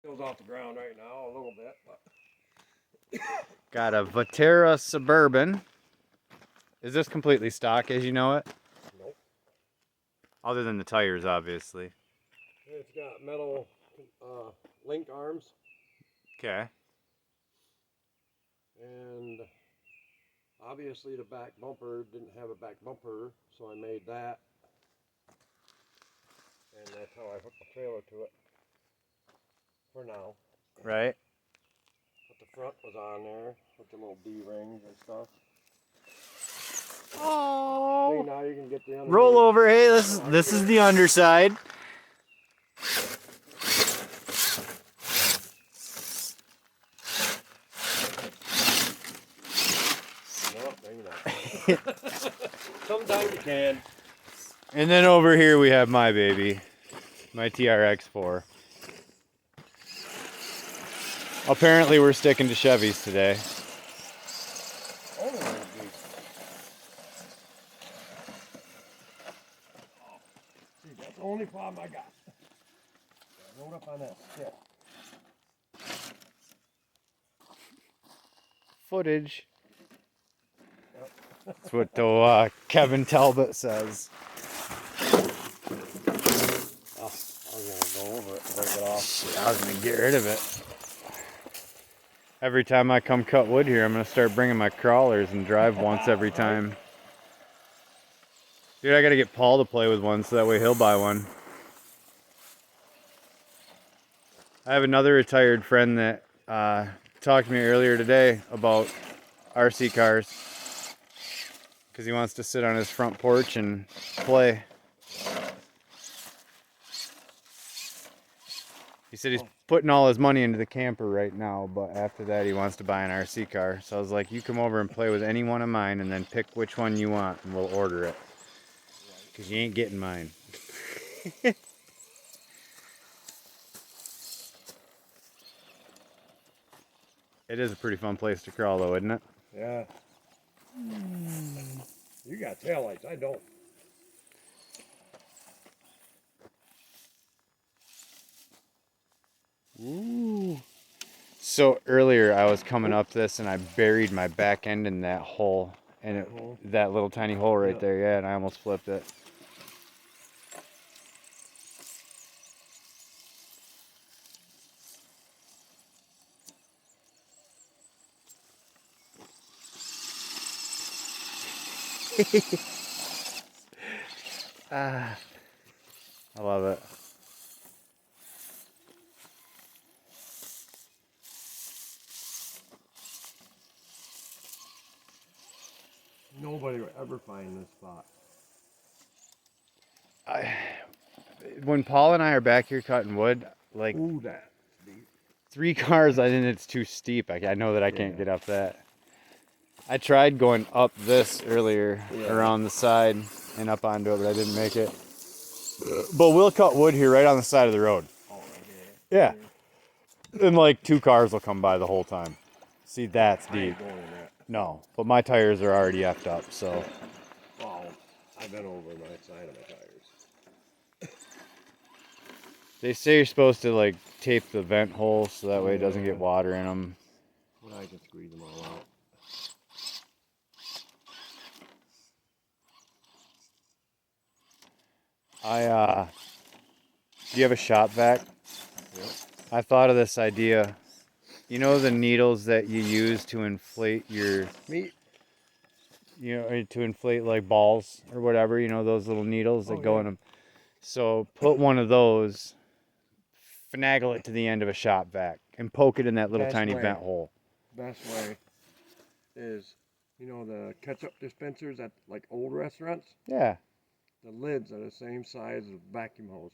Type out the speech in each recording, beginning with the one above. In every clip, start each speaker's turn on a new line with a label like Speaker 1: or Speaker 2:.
Speaker 1: Feels off the ground right now a little bit, but
Speaker 2: Got a Vaterra Suburban. Is this completely stock as you know it?
Speaker 1: nope.
Speaker 2: Other than the tires, obviously.
Speaker 1: It's got metal link arms
Speaker 2: Okay.
Speaker 1: and obviously the back bumper didn't have a back bumper, so I made that. And that's how I hooked the trailer to it for now.
Speaker 2: Right.
Speaker 1: But the front was on there with the little D-rings and stuff.
Speaker 2: Oh.
Speaker 1: See, now you can get the underneath.
Speaker 2: Roll over. Hey, this is the underside.
Speaker 1: No, maybe not. Sometimes you can.
Speaker 2: And then over here we have my baby, my TRX 4. Apparently we're sticking to Chevys today.
Speaker 1: Oh, geez. See, that's the only problem I got. Load up on that stick.
Speaker 2: Footage. That's what Kevin Talbot says.
Speaker 1: Oh, I was gonna go over it to break it off.
Speaker 2: I was gonna get rid of it. Every time I come cut wood here, I'm gonna start bringing my crawlers and drive once every time. Dude, I gotta get Paul to play with one so that way he'll buy one. I have another retired friend that talked to me earlier today about RC cars because he wants to sit on his front porch and play. He said he's putting all his money into the camper right now, but after that he wants to buy an RC car. So I was like, you come over and play with any one of mine and then pick which one you want and we'll order it. Because you ain't getting mine. It is a pretty fun place to crawl though, isn't it?
Speaker 1: Yeah. You got taillights, I don't.
Speaker 2: Ooh. So earlier I was coming up this and I buried my back end in that hole. And that little tiny hole right there, yeah, and I almost flipped it. I love it.
Speaker 1: Nobody will ever find this spot.
Speaker 2: When Paul and I are back here cutting wood, like
Speaker 1: Ooh, that deep.
Speaker 2: 3 cars, I think it's too steep. I know that I can't get up that. I tried going up this earlier around the side and up onto it, but I didn't make it. But we'll cut wood here right on the side of the road.
Speaker 1: Oh, right here.
Speaker 2: Yeah. And like 2 cars will come by the whole time. See, that's
Speaker 1: I ain't
Speaker 2: deep.
Speaker 1: going in that.
Speaker 2: No, but my tires are already effed up, so.
Speaker 1: Well, I've been over my side of my tires.
Speaker 2: They say you're supposed to like tape the vent hole so that way it doesn't get water in them.
Speaker 1: But I can squeeze them all out.
Speaker 2: Do you have a shop vac?
Speaker 1: Yep.
Speaker 2: I thought of this idea. You know the needles that you use to inflate your
Speaker 1: meat?
Speaker 2: You know, to inflate like balls or whatever, you know, those little needles that go in them. So put one of those, finagle it to the end of a shop vac, and poke it in that little tiny vent hole.
Speaker 1: Best way is, you know, the ketchup dispensers at like old restaurants?
Speaker 2: Yeah.
Speaker 1: The lids are the same size as a vacuum hose.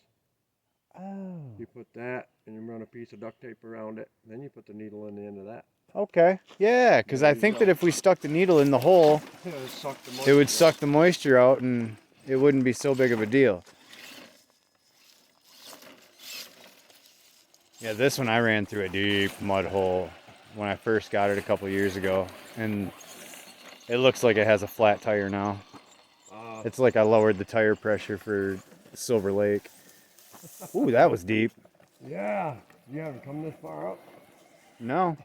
Speaker 2: Oh.
Speaker 1: You put that and you run a piece of duct tape around it, then you put the needle in the end of that.
Speaker 2: Okay. Yeah, because I think that if we stuck the needle in the hole, it would suck the moisture out and it wouldn't be so big of a deal. Yeah, this one I ran through a deep mud hole when I first got it a couple years ago, and it looks like it has a flat tire now. It's like I lowered the tire pressure for Silver Lake. Ooh, that was deep.
Speaker 1: Yeah, You haven't come this far up?
Speaker 2: No,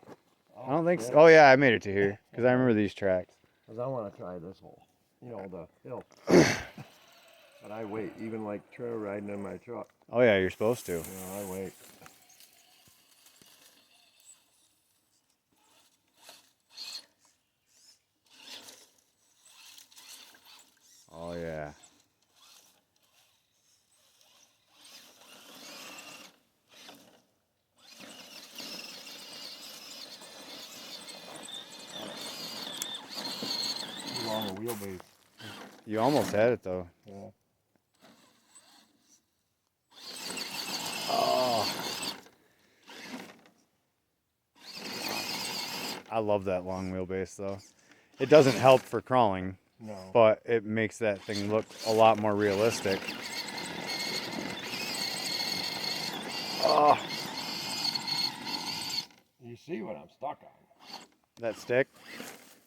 Speaker 2: I don't think so. Oh yeah, I made it to here because I remember these tracks.
Speaker 1: Because I want to try this hole. You know, the hill. But I wait, even like trail riding in my truck.
Speaker 2: Oh yeah, you're supposed to.
Speaker 1: You know, I wait.
Speaker 2: Oh yeah.
Speaker 1: Too long a wheelbase.
Speaker 2: You almost had it though.
Speaker 1: Yeah.
Speaker 2: Oh. I love that long wheelbase though. It doesn't help for crawling,
Speaker 1: No.
Speaker 2: but it makes that thing look a lot more realistic. Oh.
Speaker 1: You see what I'm stuck on.
Speaker 2: That stick,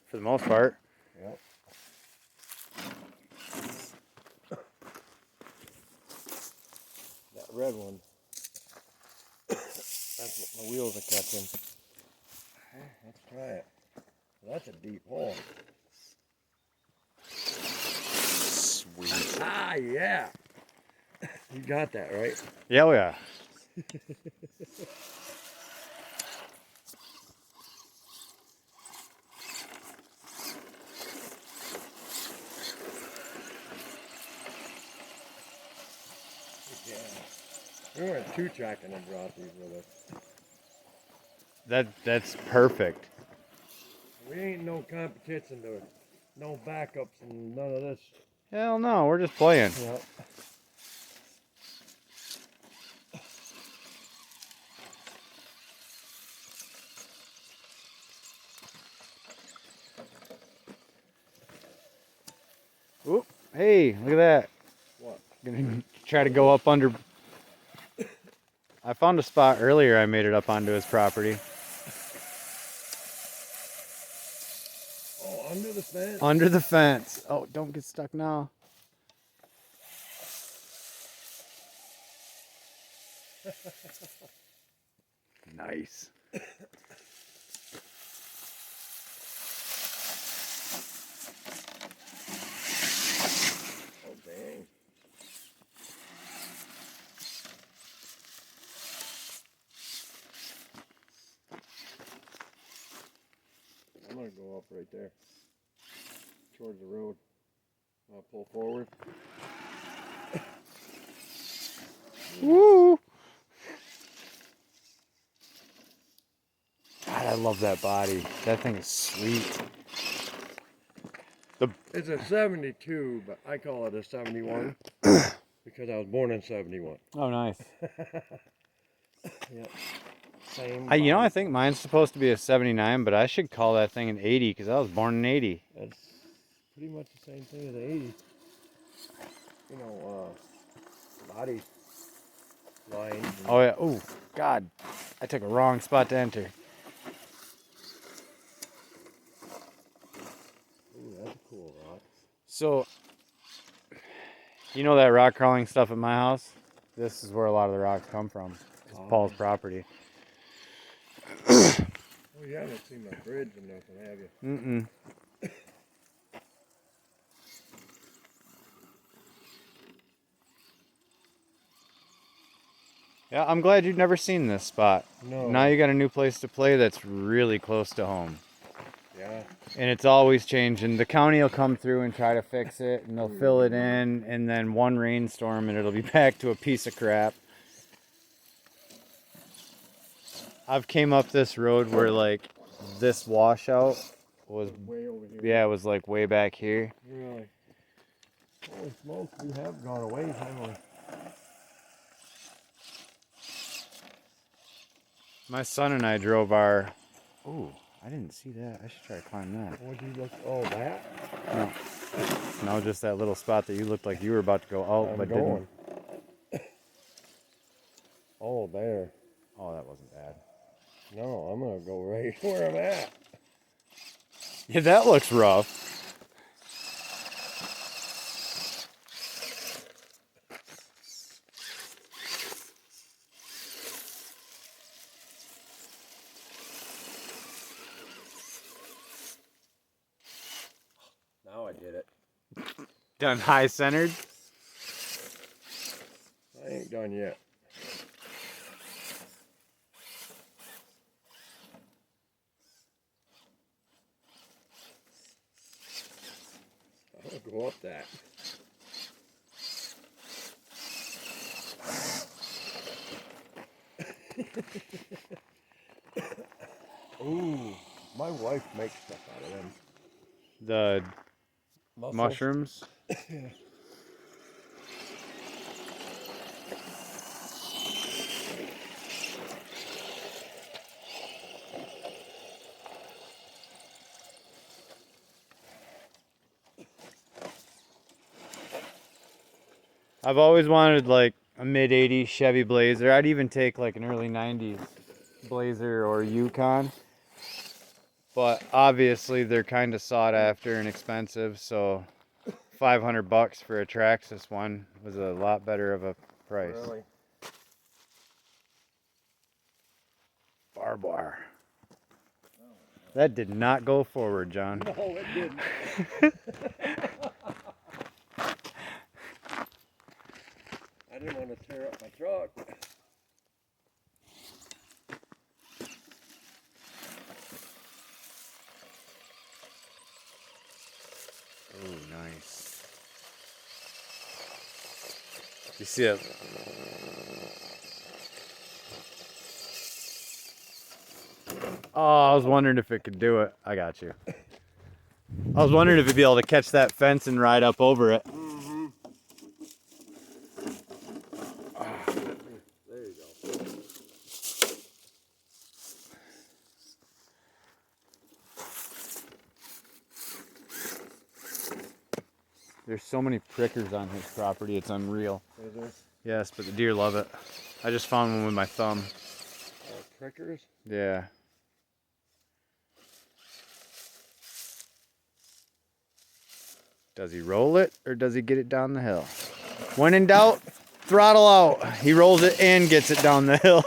Speaker 2: for the most part.
Speaker 1: Yep. That red one. That's what my wheels are catching. Let's try it. That's a deep hole.
Speaker 2: Sweet.
Speaker 1: Ah, yeah. You got that, right?
Speaker 2: Yeah, oh yeah.
Speaker 1: Yeah. We weren't too tracking and brought these with us.
Speaker 2: That's perfect.
Speaker 1: We ain't no competition to it. No backups and none of this.
Speaker 2: Hell no, we're just playing.
Speaker 1: Yep.
Speaker 2: Oop, hey, look at that.
Speaker 1: What?
Speaker 2: Gonna try to go up under. I found a spot earlier. I made it up onto his property.
Speaker 1: Oh, under the fence?
Speaker 2: Under the fence. Oh, don't get stuck now. Nice.
Speaker 1: Oh, dang. I'm going to go up right there. Towards the road. I'll pull forward.
Speaker 2: Woo! God, I love that body. That thing is sweet.
Speaker 1: It's a 72, but I call it a 71 because I was born in 71.
Speaker 2: Oh, nice.
Speaker 1: Yep. Same.
Speaker 2: You know, I
Speaker 1: body.
Speaker 2: think mine's supposed to be a 79, but I should call that thing an 80 because I was born in 80.
Speaker 1: That's pretty much the same thing as an 80. You know, body line.
Speaker 2: Oh, yeah. Oh, God. I took a wrong spot to enter.
Speaker 1: Ooh, that's a cool rock.
Speaker 2: So, you know that rock crawling stuff at my house? This is where a lot of the rocks come from. It's Paul's property.
Speaker 1: Oh, you haven't seen my bridge or nothing, have you?
Speaker 2: Mm-mm. Yeah, I'm glad you've never seen this spot.
Speaker 1: No.
Speaker 2: Now you got a new place to play that's really close to home.
Speaker 1: Yeah.
Speaker 2: And it's always changing. The county will come through and try to fix it, and they'll fill it in, and then one rainstorm, and it'll be back to a piece of crap. I've came up this road where, like, this washout was,
Speaker 1: Way over here.
Speaker 2: yeah, it was, like, way back here.
Speaker 1: Really? Holy smokes, we have gone away, haven't we?
Speaker 2: My son and I drove our... Ooh, I didn't see that. I should try to climb that.
Speaker 1: What'd you look? Oh, that?
Speaker 2: No. No, just that little spot that you looked like you were about to go out,
Speaker 1: I'm
Speaker 2: but
Speaker 1: going.
Speaker 2: didn't.
Speaker 1: Oh, there.
Speaker 2: Oh, that wasn't bad.
Speaker 1: No, I'm gonna go right where I'm at.
Speaker 2: Yeah, that looks rough. Done high centered.
Speaker 1: I ain't done yet. I'll go up that. Ooh, my wife makes stuff out of them.
Speaker 2: The
Speaker 1: Mussels.
Speaker 2: mushrooms.
Speaker 1: Yeah.
Speaker 2: I've always wanted like a mid-'80s Chevy Blazer. I'd even take like an early '90s Blazer or Yukon. But obviously they're kind of sought after and expensive, so $500 for a Traxxas one was a lot better of a price.
Speaker 1: Really?
Speaker 2: Barbed wire. That did not go forward, John.
Speaker 1: No, it didn't. I didn't want to tear up my truck.
Speaker 2: Oh, nice. You see it? Oh, I was wondering if it could do it. I got you. I was wondering if it'd be able to catch that fence and ride up over it.
Speaker 1: Mm-hmm. There you go.
Speaker 2: There's so many prickers on his property, it's unreal.
Speaker 1: Is there?
Speaker 2: Yes, but the deer love it. I just found one with my thumb.
Speaker 1: Prickers?
Speaker 2: Yeah. Does he roll it or does he get it down the hill? When in doubt, throttle out. He rolls it and gets it down the hill.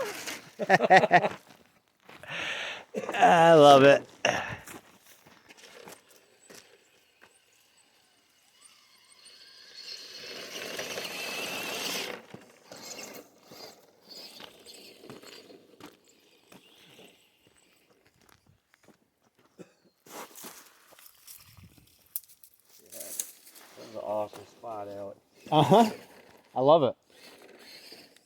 Speaker 2: I love it.
Speaker 1: That's an awesome spot out.
Speaker 2: Uh-huh. I love it.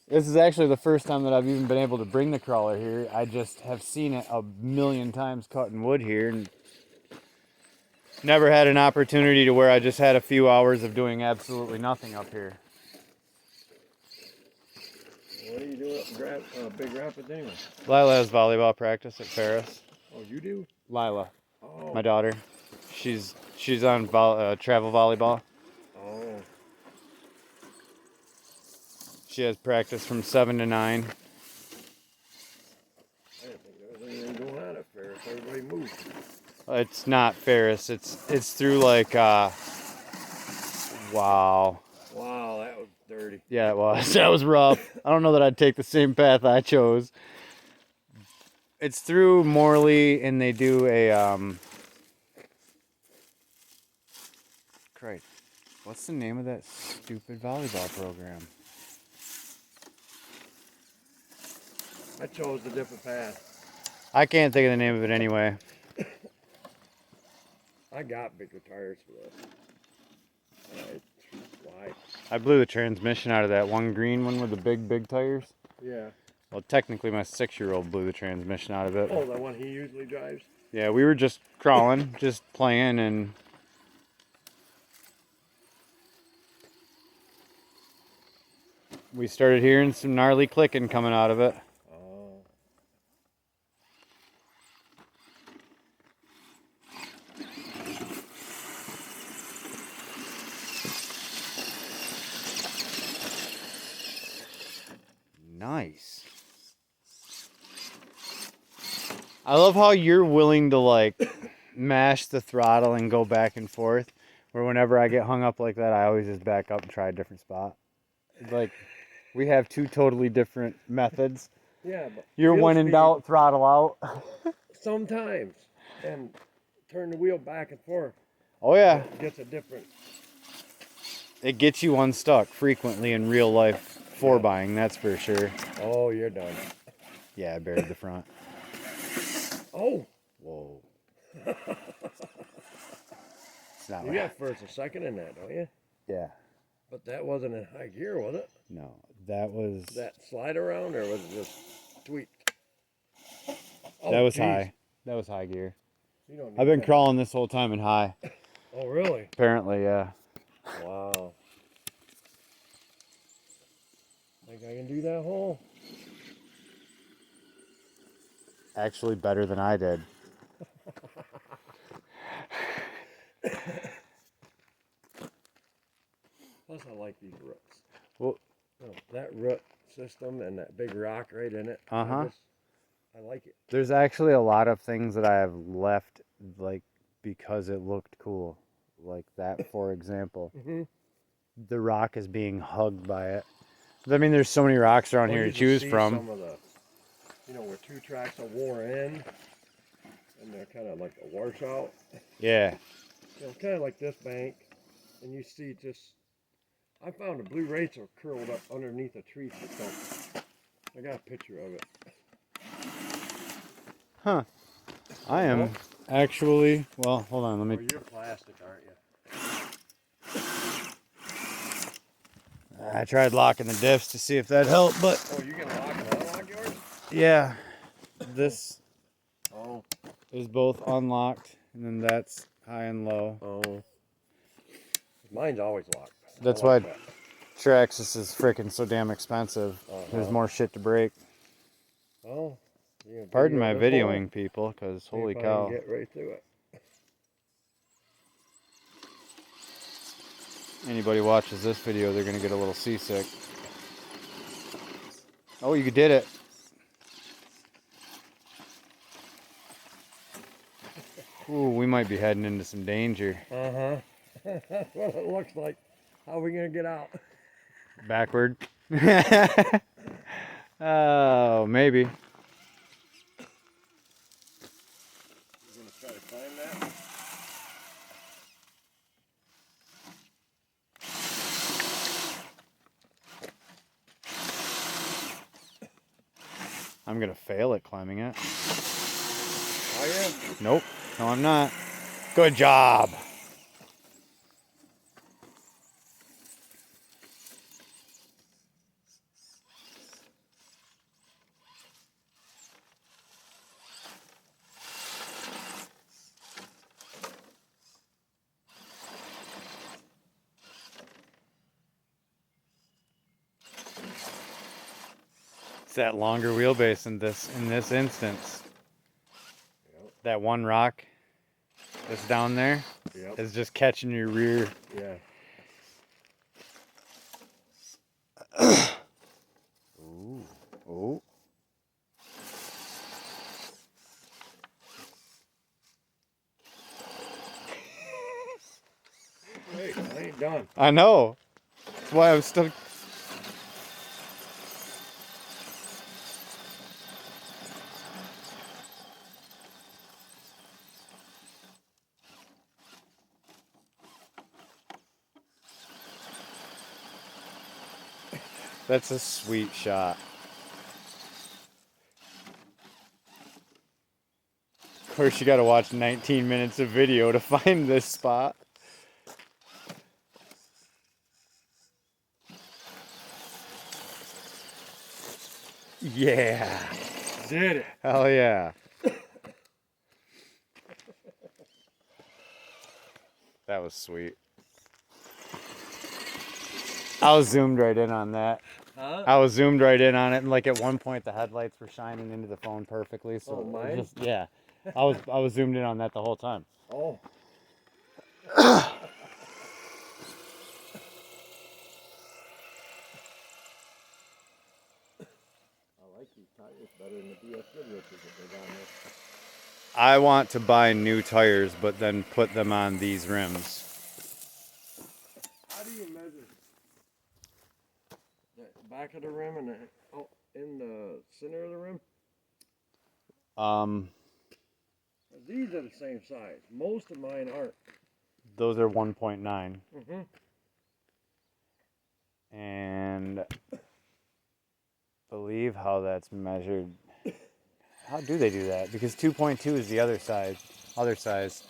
Speaker 2: This is actually the first time that I've even been able to bring the crawler here. I just have seen it a million times cutting wood here and never had an opportunity to where I just had a few hours of doing absolutely nothing up here.
Speaker 1: What are you doing up in Big Rapids anyway?
Speaker 2: Lila has volleyball practice at Ferris.
Speaker 1: Oh, you do?
Speaker 2: Lila,
Speaker 1: Oh.
Speaker 2: my daughter. She's on travel volleyball.
Speaker 1: Oh.
Speaker 2: She has practice from 7 to 9.
Speaker 1: I didn't think there was anything going on at Ferris. Everybody moved.
Speaker 2: It's not Ferris. It's through like wow.
Speaker 1: Wow, that was dirty.
Speaker 2: Yeah, it was. That was rough. I don't know that I'd take the same path I chose. It's through Morley, and they do a Christ, what's the name of that stupid volleyball program?
Speaker 1: I chose a different path.
Speaker 2: I can't think of the name of it anyway.
Speaker 1: I got bigger tires for this. Why?
Speaker 2: I blew the transmission out of that one green one with the big tires.
Speaker 1: Yeah.
Speaker 2: Well, technically my 6-year-old blew the transmission out of it.
Speaker 1: Oh, the one he usually drives?
Speaker 2: Yeah, we were just crawling, just playing, and we started hearing some gnarly clicking coming out of it.
Speaker 1: Oh.
Speaker 2: Nice. I love how you're willing to like mash the throttle and go back and forth, where whenever I get hung up like that, I always just back up and try a different spot. It's like we have two totally different methods.
Speaker 1: Yeah, but
Speaker 2: You're
Speaker 1: wheel
Speaker 2: when in
Speaker 1: speed
Speaker 2: doubt, throttle out.
Speaker 1: sometimes, and turn the wheel back and forth.
Speaker 2: Oh yeah.
Speaker 1: It gets a different.
Speaker 2: it gets you unstuck frequently in real life for buying, that's for sure.
Speaker 1: Oh, you're done.
Speaker 2: Yeah, I buried the front.
Speaker 1: Oh.
Speaker 2: Whoa. It's not
Speaker 1: You got first and second in that, don't you?
Speaker 2: Yeah.
Speaker 1: But that wasn't in high gear, was it?
Speaker 2: No, that was...
Speaker 1: That slide around, or was it just tweaked? Oh,
Speaker 2: that was
Speaker 1: geez.
Speaker 2: high. That was high gear.
Speaker 1: You don't need
Speaker 2: I've been
Speaker 1: that.
Speaker 2: crawling this whole time in high.
Speaker 1: Oh, really?
Speaker 2: Apparently, yeah.
Speaker 1: Wow. Think I can do that hole?
Speaker 2: Actually, better than I did.
Speaker 1: Plus, I like these roots.
Speaker 2: Well,
Speaker 1: Oh, that root system and that big rock right in it.
Speaker 2: Uh-huh.
Speaker 1: I like it.
Speaker 2: there's actually a lot of things that I have left, like, because it looked cool. Like that, for example.
Speaker 1: Mm-hmm.
Speaker 2: The rock is being hugged by it. I mean, there's so many rocks around here to choose from.
Speaker 1: Some of the, where two tracks are worn in, and they're kind of like a washout.
Speaker 2: Yeah.
Speaker 1: Kind of like this bank, and you see just. I found the blue racer curled up underneath a tree stump. I got a picture of it.
Speaker 2: Huh. I am actually, well, hold on, let me...
Speaker 1: Oh, you're plastic, aren't you?
Speaker 2: I tried locking the diffs to see if that helped, but...
Speaker 1: Oh, you can lock and unlock yours?
Speaker 2: Yeah. This
Speaker 1: Oh.
Speaker 2: is both unlocked, and then that's high and low.
Speaker 1: Oh. Mine's always locked.
Speaker 2: That's why Traxxas is freaking so damn expensive. There's more shit to break.
Speaker 1: Oh.
Speaker 2: Pardon my videoing, people, because holy cow.
Speaker 1: Get right through it.
Speaker 2: Anybody watches this video, they're going to get a little seasick. Oh, you did it. Ooh, we might be heading into some danger.
Speaker 1: Uh-huh. That's what it looks like. How are we going to get out?
Speaker 2: Backward. Oh, maybe.
Speaker 1: You going to try to climb that?
Speaker 2: I'm going to fail at climbing it.
Speaker 1: Oh, yeah?
Speaker 2: Nope. No, I'm not. Good job. It's that longer wheelbase in this instance.
Speaker 1: Yep.
Speaker 2: That one rock that's down there is just catching your rear.
Speaker 1: Yeah.
Speaker 2: Ooh. Oh.
Speaker 1: Wait, I ain't done.
Speaker 2: I know. That's why I'm still... That's a sweet shot. Of course, you gotta watch 19 minutes of video to find this spot. Yeah.
Speaker 1: Did it.
Speaker 2: Hell yeah. That was sweet. I was zoomed right in on that.
Speaker 1: Huh?
Speaker 2: I was zoomed right in on it, and like at one point the headlights were shining into the phone perfectly. So
Speaker 1: Oh, mine?
Speaker 2: just, yeah, I was zoomed in on that the whole time.
Speaker 1: Oh. I like these tires better than the BS Goodriches that they got on there.
Speaker 2: I want to buy new tires, but then put them on these rims.
Speaker 1: How do you measure the back of the rim and in the center of the rim? These are the same size. Most of mine aren't.
Speaker 2: Those are 1.9.
Speaker 1: Mm-hmm.
Speaker 2: and believe how that's measured. How do they do that? Because 2.2 is the other size.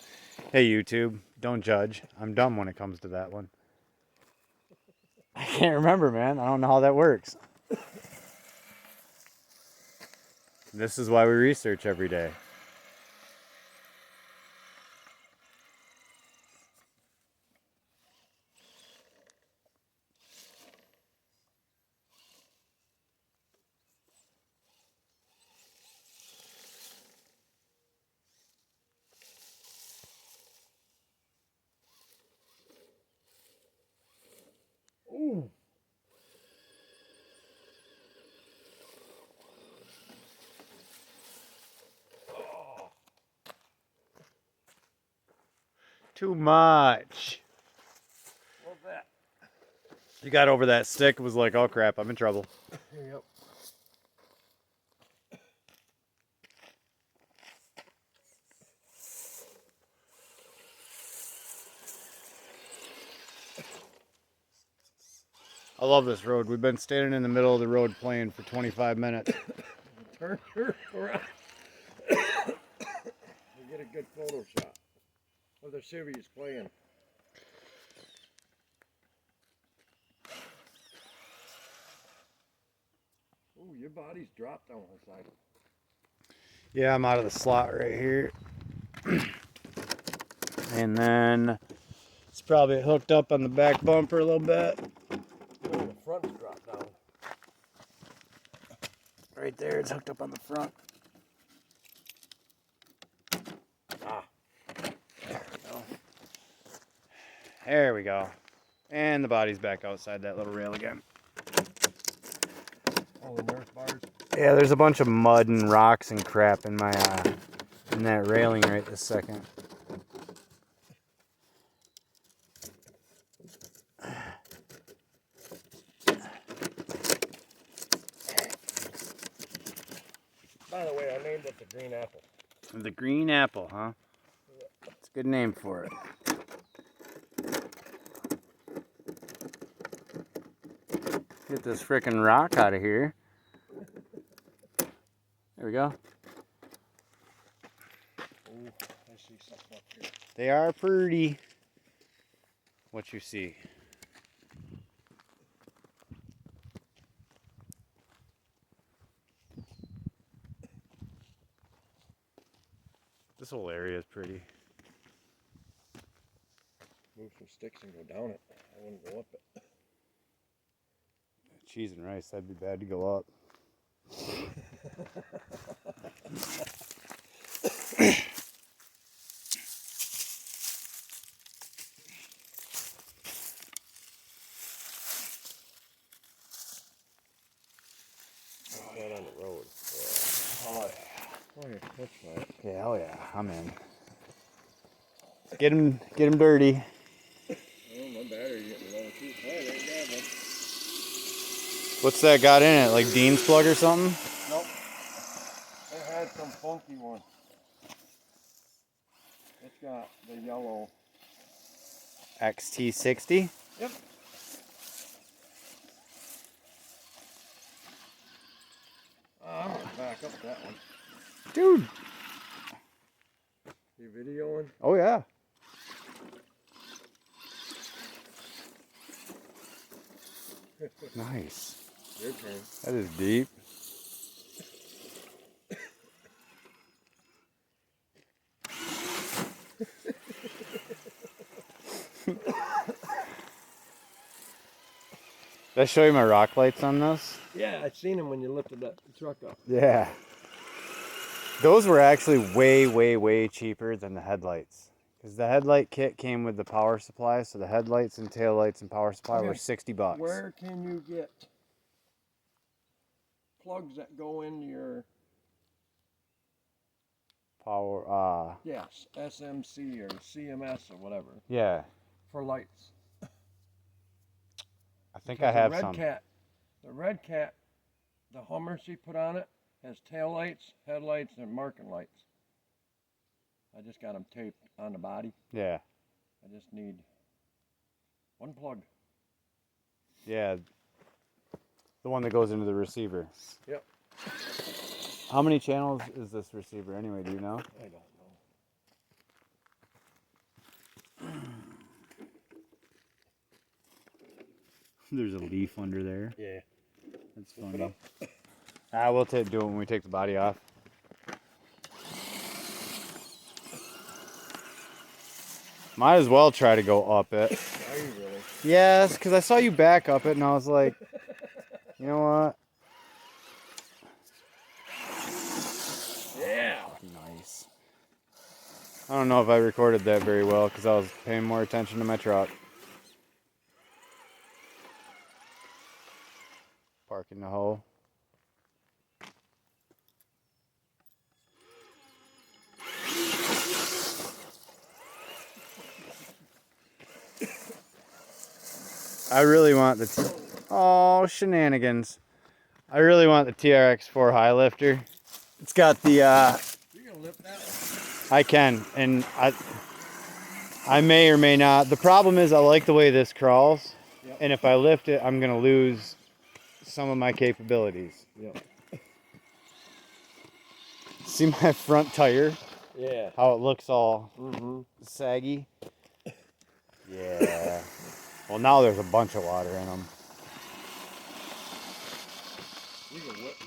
Speaker 2: Hey YouTube, don't judge. I'm dumb when it comes to that one. I can't remember, man. I don't know how that works. This is why we research every day.
Speaker 1: Ooh. Oh.
Speaker 2: Too much.
Speaker 1: What's that?
Speaker 2: You got over that stick, was like, oh crap, I'm in trouble.
Speaker 1: Yep.
Speaker 2: I love this road. We've been standing in the middle of the road playing for 25 minutes.
Speaker 1: Turn her around. You get a good photo shot of the Chevy's playing. Ooh, your body's dropped on one side.
Speaker 2: Yeah, I'm out of the slot right here. And then it's probably hooked up on the back bumper a little bit.
Speaker 1: Oh, the front's dropped down.
Speaker 2: Right there, it's hooked up on the front.
Speaker 1: Ah.
Speaker 2: There we go. There we go. And the body's back outside that little rail again.
Speaker 1: Oh, the Nerf bars.
Speaker 2: Yeah, there's a bunch of mud and rocks and crap in my in that railing right this second.
Speaker 1: By the way, I named it the Green Apple.
Speaker 2: The Green Apple, huh? It's a good name for it. Get this frickin' rock out of here. There we go.
Speaker 1: Ooh, I see something up here.
Speaker 2: They are pretty. What you see? This whole area is pretty.
Speaker 1: Move some sticks and go down it. I wouldn't go up it.
Speaker 2: Cheese and rice, that'd be bad to go up.
Speaker 1: Not on the road.
Speaker 2: Oh
Speaker 1: Oh yeah, that's fine.
Speaker 2: yeah, oh yeah, I'm in. Get him dirty.
Speaker 1: Oh, my battery's getting low too. Oh, there you go, man.
Speaker 2: What's that got in it? Like Dean's plug or something?
Speaker 1: Nope. It had some funky one. It's got the yellow.
Speaker 2: XT60?
Speaker 1: Yep. I'm gonna back up that one.
Speaker 2: Dude.
Speaker 1: You videoing?
Speaker 2: Oh yeah. Nice.
Speaker 1: Your turn.
Speaker 2: That is deep. Did I show you my rock lights on this?
Speaker 1: Yeah, I seen him when you lifted that truck up.
Speaker 2: Yeah. Those were actually way, way, way cheaper than the headlights. Because the headlight kit came with the power supply, so the headlights and taillights and power supply were $60.
Speaker 1: Where can you get plugs that go into your
Speaker 2: Power,
Speaker 1: yes, SMC or CMS or whatever
Speaker 2: yeah.
Speaker 1: for lights?
Speaker 2: I think
Speaker 1: Because
Speaker 2: I have
Speaker 1: the
Speaker 2: some.
Speaker 1: The Red Cat, the Hummer she put on it has tail lights, headlights, and marking lights. I just got them taped on the body.
Speaker 2: Yeah.
Speaker 1: I just need one plug.
Speaker 2: Yeah. The one that goes into the receiver.
Speaker 1: Yep.
Speaker 2: How many channels is this receiver anyway? Do you know?
Speaker 1: I don't know.
Speaker 2: There's a leaf under there.
Speaker 1: Yeah.
Speaker 2: That's
Speaker 1: Flip it
Speaker 2: funny.
Speaker 1: up.
Speaker 2: We'll do it when we take the body off. Might as well try to go up it.
Speaker 1: Are you really?
Speaker 2: Yes, because I saw you back up it and I was like, you know what?
Speaker 1: Yeah.
Speaker 2: Nice. I don't know if I recorded that very well because I was paying more attention to my truck. Parking the hoe. I really want the oh, shenanigans. I really want the TRX 4 high lifter. It's got the
Speaker 1: You're gonna lift that one.
Speaker 2: I can, and I may or may not. The problem is I like the way this crawls,
Speaker 1: Yep.
Speaker 2: and if I lift it, I'm gonna lose some of my capabilities.
Speaker 1: Yep.
Speaker 2: See my front tire?
Speaker 1: Yeah.
Speaker 2: How it looks all
Speaker 1: Mm-hmm.
Speaker 2: saggy? Yeah. Well, now there's a bunch of water in them.
Speaker 1: You can whip me.